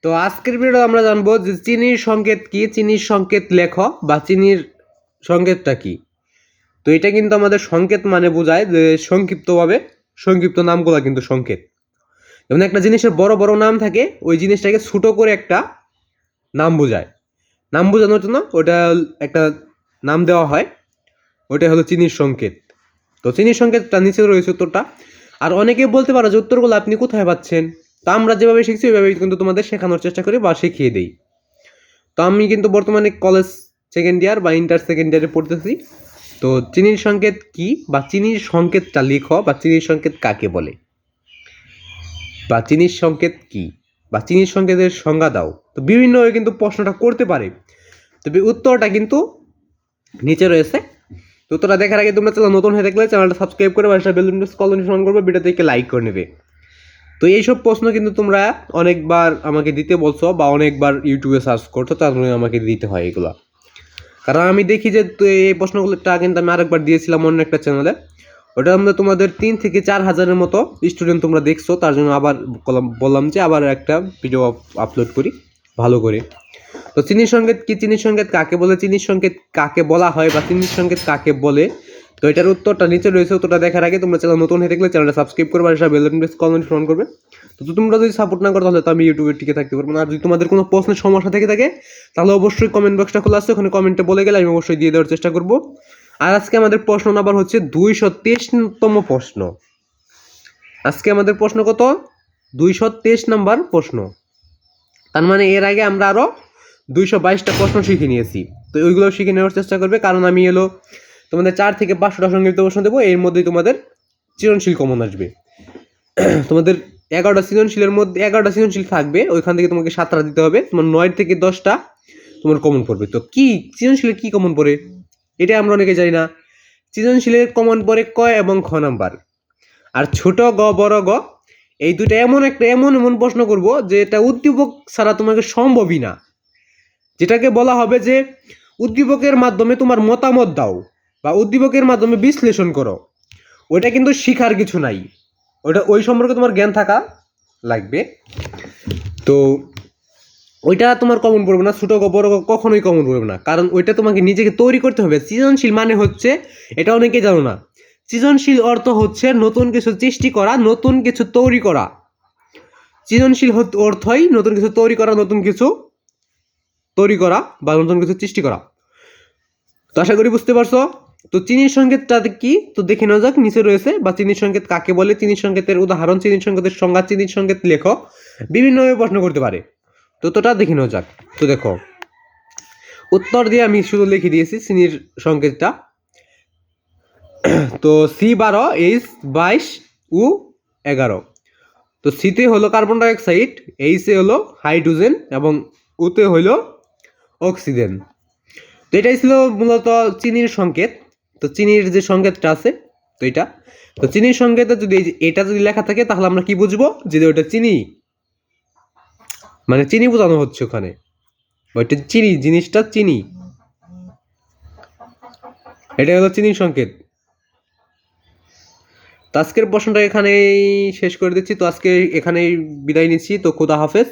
তো আজকের ভিডিও আমরা জানবো যে চিনির সংকেত কি, চিনির সংকেত লেখ বা চিনির সংকেতটা কি। তো এটা কিন্তু আমাদের সংকেত মানে বোঝায় যে সংক্ষিপ্তভাবে সংক্ষিপ্ত নামগুলো কিন্তু সংকেত। যেমন একটা জিনিসের বড় বড় নাম থাকে, ওই জিনিসটাকে ছোট করে একটা নাম বোঝায়। নাম বোঝানোর জন্য ওটা একটা নাম দেওয়া হয়, ওটা হলো চিনির সংকেত। তো চিনির সংকেতটা নিচে রয়েছে উত্তরটা। আর অনেকে বলতে পারো যে উত্তরগুলো আপনি কোথায় পাচ্ছেন। তো আমরা যেভাবে শিখছি ওইভাবে কিন্তু তোমাদের শেখানোর চেষ্টা করি বা শিখিয়ে দিই। তো আমি কিন্তু বর্তমানে কলেজ সেকেন্ড ইয়ার বা ইন্টার সেকেন্ড ইয়ারে পড়তেছি। তো চিনির সংকেত কি বা চিনির সংকেতটা লিখো বা চিনির সংকেত কাকে বলে, বা চিনির সংকেত কি বা চিনির সংকেতের সংজ্ঞা দাও। তো বিভিন্নভাবে কিন্তু প্রশ্নটা করতে পারে, তবে উত্তরটা কিন্তু নিচে রয়েছে। তো উত্তরটা দেখার আগে তোমরা চ্যানেল নতুন হয়ে থাকলে চ্যানেলটা সাবস্ক্রাইব করে পাশে বেল আইকন করবে, ভিডিওতে লাইক করে নেবে। তো এইসব প্রশ্ন কিন্তু তোমরা অনেকবার আমাকে দিতে বলছো বা অনেকবার ইউটিউবে সার্চ করছো, তার জন্য আমাকে দিতে হয় এগুলো। কারণ আমি দেখি যে এই প্রশ্নগুলোটা কিন্তু আমি আরেকবার দিয়েছিলাম অন্য একটা চ্যানেলে, ওটা আমরা তোমাদের 3 থেকে 4 হাজারের মতো স্টুডেন্ট তোমরা দেখছো, তার জন্য আবার বললাম যে আবার একটা ভিডিও আপলোড করি ভালো করে। তো চিনির সংকেত কি, চিনির সংকেত কাকে বলে, চিনির সংকেত কাকে বলা হয় বা চিনির সংকেত কাকে বলে, তো এটার উত্তরটা নিচে রয়েছে। উত্তরটা দেখার আগে তোমরা চ্যানেল নতুন হয়ে থাকলে চ্যানেলটা সাবস্ক্রাইব করবে আর বেল আইকন অন করবে। তো তোমরা যদি সাপোর্ট না করো তাহলে তো আমি ইউটিউবে টিকে থাকতে পারবো না। আর যদি তোমাদের কোনো প্রশ্নের সমস্যা থেকে থাকে তাহলে অবশ্যই কমেন্ট বক্সটা খোলা আছে, ওখানে কমেন্টে বলে গেলে আমি অবশ্যই দিয়ে দেওয়ার চেষ্টা করব। আর আজকে আমাদের প্রশ্ন নাম্বার হচ্ছে 223তম প্রশ্ন। আজকে আমাদের প্রশ্ন কত? 223 নাম্বার প্রশ্ন। তার মানে এর আগে আমরা আরো 222টা প্রশ্ন শিখে নিয়েছি। তো ওইগুলো শিখে নেওয়ার চেষ্টা করবে, কারণ আমি তোমাদের 4 থেকে 500টা সংক্ষিপ্ত প্রশ্ন দেবো। এর মধ্যেই তোমাদের সৃজনশীল কমন আসবে। তোমাদের 11টা সৃজনশীলের মধ্যে 11টা সৃজনশীল থাকবে, ওইখান থেকে তোমাকে 7টা দিতে হবে। তোমার 9 থেকে 10টা তোমার কমন পড়বে। তো কি সৃজনশীলের কি কমন পড়ে এটা আমরা অনেকে জানি না। সৃজনশীলের কমন পড়ে ক এবং খ নাম্বার। আর ছোট গ বড় গ এই দুটো এমন প্রশ্ন করব যে এটা উদ্দীপক ছাড়া তোমাকে সম্ভবই না। যেটাকে বলা হবে যে উদ্দীপকের মাধ্যমে তোমার মতামত দাও বা উদ্দীপকের মাধ্যমে বিশ্লেষণ করো। ওইটা কিন্তু শিখার কিছু নাই, ওইটা ওই সম্পর্কে তোমার জ্ঞান থাকা লাগবে। তো ওইটা তোমার কমন পড়বে না, ছোট বড় কখনোই কমন পড়বে না, কারণ ওইটা তোমাকে নিজেকে তৈরি করতে হবে। সৃজনশীল মানে হচ্ছে, এটা অনেকেই জানো না, সৃজনশীল অর্থ হচ্ছে নতুন কিছু সৃষ্টি করা, নতুন কিছু তৈরি করা। সৃজনশীল অর্থই নতুন কিছু তৈরি করা, নতুন কিছু তৈরি করা বা নতুন কিছু সৃষ্টি করা। তো আশা করি বুঝতে পারছো। তো চিনির সংকেতটা কি তো দেখে নেওয়া যাক। নিচে রয়েছে বা চিনির সংকেত কাকে বলে, চিনির সংকেতের উদাহরণ, চিনির সংকেতের সংজ্ঞা, চিনির সংকেত লেখো। বিভিন্নভাবে প্রশ্ন করতে পারে। তো তোটা দেখে নেওয়া যাক। তো দেখো উত্তর দিয়ে আমি শুধু লিখে দিয়েছি চিনির সংকেতটা। তো C12H22 তো সিতে হলো কার্বন ডাইঅক্সাইড, এইচে হলো হাইড্রোজেন এবং উতে হলো অক্সিজেন। তো এটাই ছিল মূলত চিনির সংকেত। তো চিনির যে সংকেতটা আছে তো এটা, তো চিনির সংকেতে যদি এটা যদি লেখা থাকে তাহলে আমরা কি বুঝবো যে ওটা চিনি, মানে চিনি বোঝানো হচ্ছে ওখানে, ওইটা চিনি, জিনিসটা চিনি, এটা হলো চিনির সংকেত। তো আজকের প্রশ্নটা এখানেই শেষ করে দিচ্ছি। তো আজকে এখানেই বিদায় নিচ্ছি। তো খোদা হাফেজ।